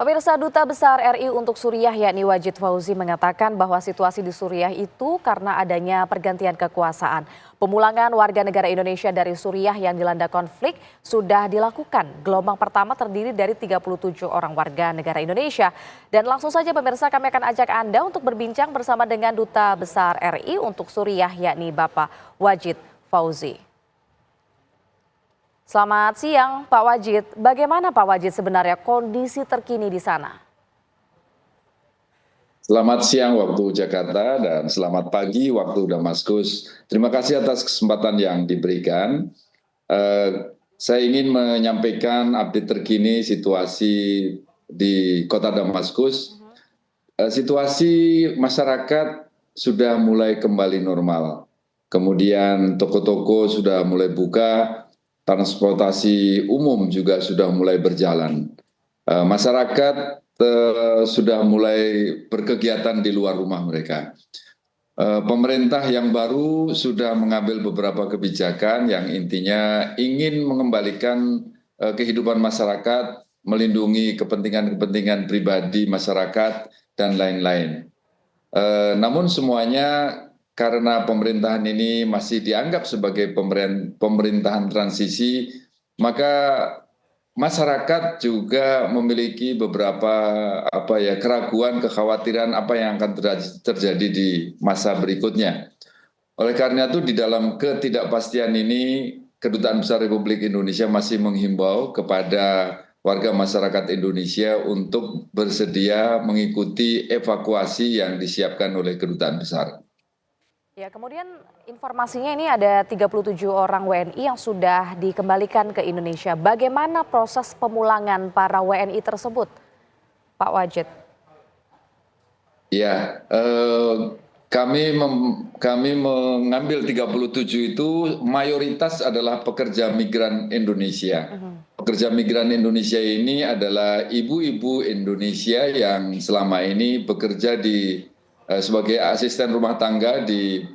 Pemirsa, Duta Besar RI untuk Suriah yakni Wajid Fauzi mengatakan bahwa situasi di Suriah itu karena adanya pergantian kekuasaan. Pemulangan warga negara Indonesia dari Suriah yang dilanda konflik sudah dilakukan. Gelombang pertama terdiri dari 37 orang warga negara Indonesia. Dan langsung saja pemirsa, kami akan ajak Anda untuk berbincang bersama dengan Duta Besar RI untuk Suriah yakni Bapak Wajid Fauzi. Selamat siang Pak Wajid, bagaimana Pak Wajid sebenarnya kondisi terkini di sana? Selamat siang waktu Jakarta dan selamat pagi waktu Damaskus. Terima kasih atas kesempatan yang diberikan. Saya ingin menyampaikan update terkini situasi di kota Damaskus. Situasi masyarakat sudah mulai kembali normal. Kemudian toko-toko sudah mulai buka, transportasi umum juga sudah mulai berjalan. Masyarakat sudah mulai berkegiatan di luar rumah mereka. Pemerintah yang baru sudah mengambil beberapa kebijakan yang intinya ingin mengembalikan kehidupan masyarakat, melindungi kepentingan-kepentingan pribadi masyarakat, dan lain-lain. Namun semuanya karena pemerintahan ini masih dianggap sebagai pemerintahan transisi, maka masyarakat juga memiliki beberapa keraguan, kekhawatiran apa yang akan terjadi di masa berikutnya. Oleh karena itu di dalam ketidakpastian ini, Kedutaan Besar Republik Indonesia masih menghimbau kepada warga masyarakat Indonesia untuk bersedia mengikuti evakuasi yang disiapkan oleh Kedutaan Besar. Ya, kemudian informasinya ini ada 37 orang WNI yang sudah dikembalikan ke Indonesia. Bagaimana proses pemulangan para WNI tersebut, Pak Wajid? Ya, kami mengambil 37 itu mayoritas adalah pekerja migran Indonesia. Pekerja migran Indonesia ini adalah ibu-ibu Indonesia yang selama ini bekerja sebagai asisten rumah tangga di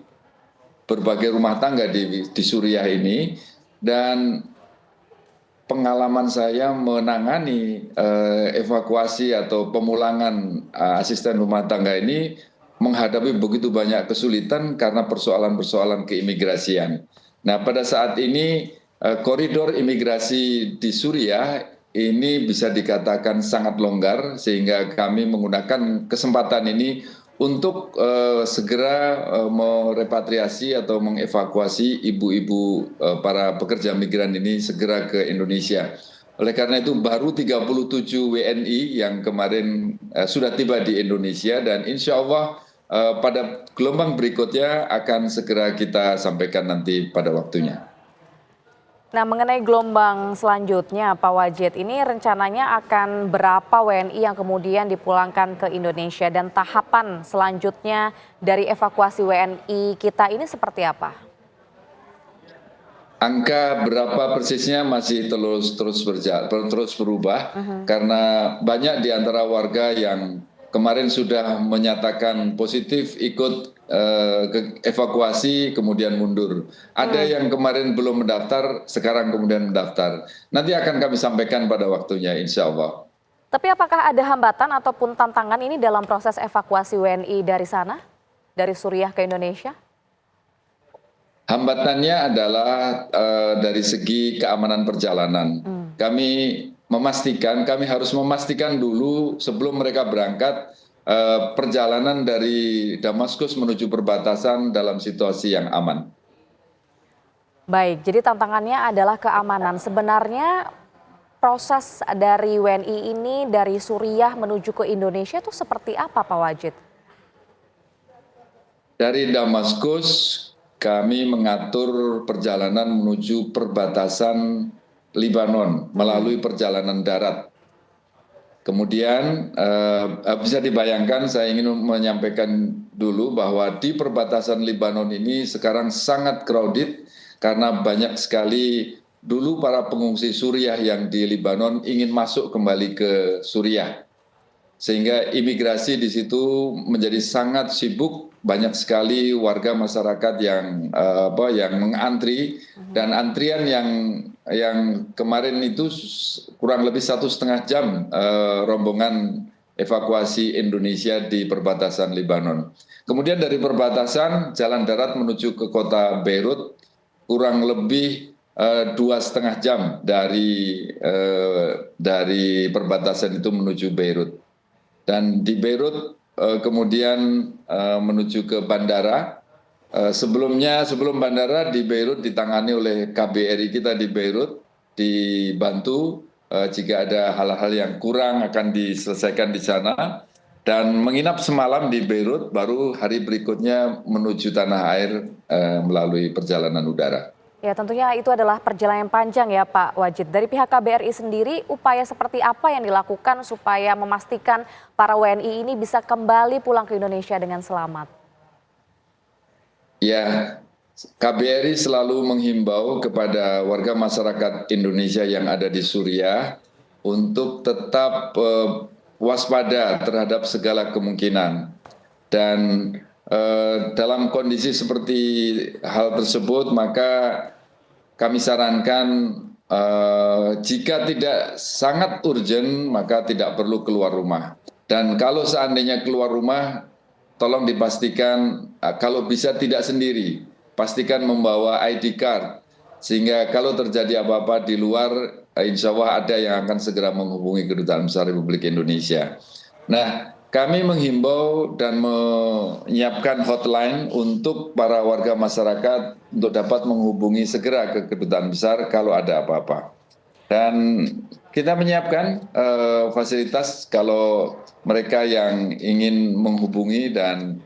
berbagai rumah tangga di Suriah ini, dan pengalaman saya menangani evakuasi atau pemulangan asisten rumah tangga ini menghadapi begitu banyak kesulitan karena persoalan-persoalan keimigrasian. Nah, pada saat ini koridor imigrasi di Suriah ini bisa dikatakan sangat longgar, sehingga kami menggunakan kesempatan ini untuk segera merepatriasi atau mengevakuasi ibu-ibu para pekerja migran ini segera ke Indonesia. Oleh karena itu baru 37 WNI yang kemarin sudah tiba di Indonesia, dan insya Allah pada gelombang berikutnya akan segera kita sampaikan nanti pada waktunya. Nah, mengenai gelombang selanjutnya, Pak Wajid, ini rencananya akan berapa WNI yang kemudian dipulangkan ke Indonesia, dan tahapan selanjutnya dari evakuasi WNI kita ini seperti apa? Angka berapa persisnya masih terus berubah, karena banyak di antara warga yang kemarin sudah menyatakan positif ikut evakuasi kemudian mundur. Ada yang kemarin belum mendaftar, sekarang kemudian mendaftar. Nanti akan kami sampaikan pada waktunya, insya Allah. Tapi apakah ada hambatan ataupun tantangan ini dalam proses evakuasi WNI dari sana, dari Suriah ke Indonesia? Hambatannya adalah dari segi keamanan perjalanan. Kami harus memastikan dulu sebelum mereka berangkat, perjalanan dari Damaskus menuju perbatasan dalam situasi yang aman. Baik, jadi tantangannya adalah keamanan. Sebenarnya proses dari WNI ini dari Suriah menuju ke Indonesia itu seperti apa, Pak Wajid? Dari Damaskus kami mengatur perjalanan menuju perbatasan Lebanon melalui perjalanan darat. Kemudian bisa dibayangkan, saya ingin menyampaikan dulu bahwa di perbatasan Lebanon ini sekarang sangat crowded karena banyak sekali dulu para pengungsi Suriah yang di Lebanon ingin masuk kembali ke Suriah. sehingga imigrasi di situ menjadi sangat sibuk. Banyak sekali warga masyarakat yang mengantri, dan antrian yang kemarin itu kurang lebih 1,5 jam rombongan evakuasi Indonesia di perbatasan Lebanon. Kemudian dari perbatasan jalan darat menuju ke kota Beirut kurang lebih 2,5 jam dari perbatasan itu menuju Beirut. Dan di Beirut kemudian menuju ke bandara. Sebelum bandara di Beirut ditangani oleh KBRI kita di Beirut, dibantu jika ada hal-hal yang kurang akan diselesaikan di sana, dan menginap semalam di Beirut, baru hari berikutnya menuju tanah air melalui perjalanan udara. Ya, tentunya itu adalah perjalanan panjang ya Pak Wajid. Dari pihak KBRI sendiri, upaya seperti apa yang dilakukan supaya memastikan para WNI ini bisa kembali pulang ke Indonesia dengan selamat? Ya, KBRI selalu menghimbau kepada warga masyarakat Indonesia yang ada di Suriah untuk tetap waspada terhadap segala kemungkinan. Dan dalam kondisi seperti hal tersebut, maka kami sarankan jika tidak sangat urgent, maka tidak perlu keluar rumah. Dan kalau seandainya keluar rumah, tolong dipastikan kalau bisa tidak sendiri, pastikan membawa ID card, sehingga kalau terjadi apa-apa di luar, insya Allah ada yang akan segera menghubungi Kedutaan Besar Republik Indonesia. Nah, kami menghimbau dan menyiapkan hotline untuk para warga masyarakat untuk dapat menghubungi segera ke Kedutaan Besar kalau ada apa-apa. Dan kita menyiapkan fasilitas kalau mereka yang ingin menghubungi, dan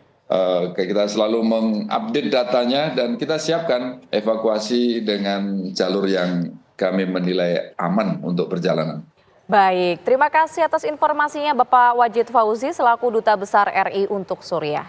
kita selalu mengupdate datanya, dan kita siapkan evakuasi dengan jalur yang kami menilai aman untuk perjalanan. Baik, terima kasih atas informasinya Bapak Wajid Fauzi selaku Duta Besar RI untuk Suriah.